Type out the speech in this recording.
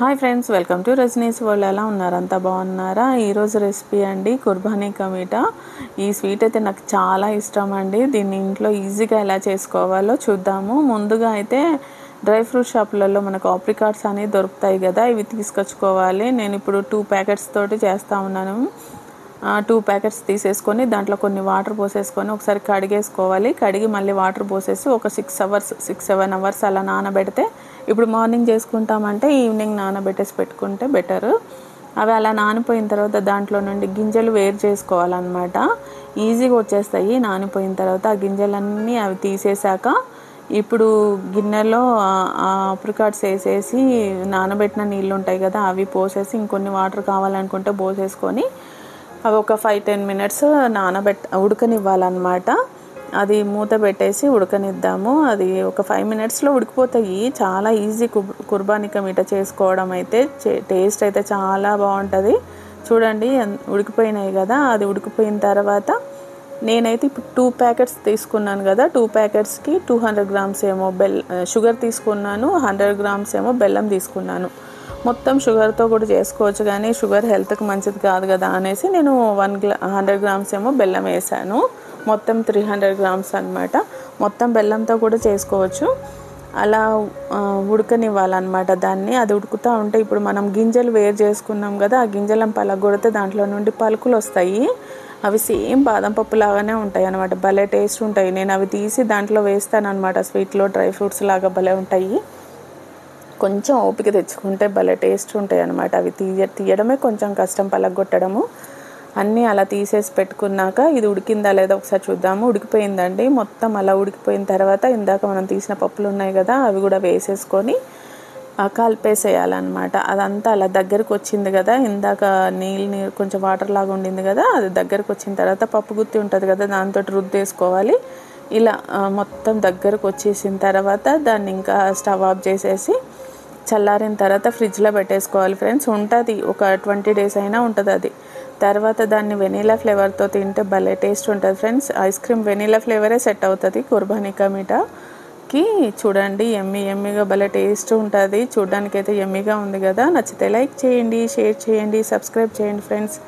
Hi friends, welcome to Rajani's world. ఎలా ఉన్నారు? అంతా బాగున్నారా? ఈరోజు రెసిపీ అండి కుర్బానీ కా మీఠా. ఈ స్వీట్ అయితే నాకు చాలా ఇష్టం అండి. దీన్ని ఇంట్లో ఈజీగా ఎలా చేసుకోవాలో చూద్దాము. ముందుగా అయితే డ్రై ఫ్రూట్ షాపులలో మనకు ఆప్రికాట్స్ అనేవి దొరుకుతాయి కదా, ఇవి తీసుకొచ్చుకోవాలి. నేను ఇప్పుడు 2 ప్యాకెట్స్ తోటి చేస్తూ ఉన్నాను. 2 ప్యాకెట్స్ తీసేసుకొని దాంట్లో కొన్ని వాటర్ పోసేసుకొని ఒకసారి కడిగేసుకోవాలి. కడిగి మళ్ళీ వాటర్ పోసేసి ఒక 6-7 అవర్స్ అలా నానబెడితే, ఇప్పుడు మార్నింగ్ చేసుకుంటామంటే ఈవినింగ్ నానబెట్టేసి పెట్టుకుంటే బెటరు. అవి అలా నానిపోయిన తర్వాత దాంట్లో నుండి గింజలు వేరు చేసుకోవాలన్నమాట. ఈజీగా వచ్చేస్తాయి నానిపోయిన తర్వాత. ఆ గింజలన్నీ అవి తీసేసాక ఇప్పుడు గిన్నెలో ఆప్రికాట్స్ వేసేసి నానబెట్టిన నీళ్ళు ఉంటాయి కదా, అవి పోసేసి ఇంకొన్ని వాటర్ కావాలనుకుంటే పోసేసుకొని అవి ఒక 5-10 మినిట్స్ ఉడకనివ్వాలన్నమాట. అది మూత పెట్టేసి ఉడకనిద్దాము. అది ఒక 5 మినిట్స్లో ఉడికిపోతాయి. చాలా ఈజీ కుర్బానీ కా మీఠా చేసుకోవడం అయితే. టేస్ట్ అయితే చాలా బాగుంటుంది. చూడండి ఉడికిపోయినాయి కదా. అది ఉడికిపోయిన తర్వాత నేనైతే ఇప్పుడు 2 ప్యాకెట్స్ తీసుకున్నాను కదా, 2 ప్యాకెట్స్కి 200 గ్రామ్స్ ఏమో షుగర్ తీసుకున్నాను, 100 గ్రామ్స్ ఏమో బెల్లం తీసుకున్నాను. మొత్తం షుగర్తో కూడా చేసుకోవచ్చు, కానీ షుగర్ హెల్త్కి మంచిది కాదు కదా అనేసి నేను 100 గ్రామ్స్ ఏమో బెల్లం వేసాను. మొత్తం 300 గ్రామ్స్ అనమాట. మొత్తం బెల్లంతో కూడా చేసుకోవచ్చు. అలా ఉడకనివ్వాలన్నమాట దాన్ని. అది ఉడుకుతూ ఉంటే ఇప్పుడు మనం గింజలు వేరు చేసుకున్నాం కదా, ఆ గింజలను పలగొడితే దాంట్లో నుండి పలుకులు వస్తాయి. అవి సేమ్ బాదం పప్పు లాగానే ఉంటాయి అన్నమాట. భలే టేస్ట్ ఉంటాయి. నేను అవి తీసి దాంట్లో వేస్తాను అనమాట. స్వీట్లో డ్రై ఫ్రూట్స్ లాగా భలే ఉంటాయి. కొంచెం ఓపిక తెచ్చుకుంటే భలే టేస్ట్ ఉంటాయి అన్నమాట. అవి తీయడమే కొంచెం కష్టం, పలగొట్టడము. అన్నీ అలా తీసేసి పెట్టుకున్నాక ఇది ఉడికిందా లేదా ఒకసారి చూద్దాము. ఉడికిపోయిందండి మొత్తం. అలా ఉడికిపోయిన తర్వాత ఇందాక మనం తీసిన పప్పులు ఉన్నాయి కదా, అవి కూడా వేసేసుకొని కలిపేసేయాలన్నమాట. అదంతా అలా దగ్గరకు వచ్చింది కదా, ఇందాక నీళ్ళు కొంచెం వాటర్ లాగా ఉండింది కదా, అది దగ్గరకు వచ్చిన తర్వాత పప్పు గుత్తి ఉంటుంది కదా, దాంతో రుద్దేసుకోవాలి. ఇలా మొత్తం దగ్గరకు వచ్చేసిన తర్వాత దాన్ని ఇంకా స్టవ్ ఆఫ్ చేసేసి చల్లారిన తర్వాత ఫ్రిడ్జ్లో పెట్టేసుకోవాలి ఫ్రెండ్స్. ఉంటుంది ఒక 20 డేస్ అయినా ఉంటుంది అది. తర్వాత దాన్ని వెనీలా ఫ్లేవర్తో తింటే భలే టేస్ట్ ఉంటుంది ఫ్రెండ్స్. ఐస్ క్రీమ్ వెనీలా ఫ్లేవరే సెట్ అవుతుంది కుర్బానీ కా మీఠాకి. చూడండి ఎమ్మీగా భలే టేస్ట్ ఉంటుంది. చూడడానికైతే ఎమ్మీగా ఉంది కదా. నచ్చితే లైక్ చేయండి, షేర్ చేయండి, సబ్స్క్రైబ్ చేయండి ఫ్రెండ్స్.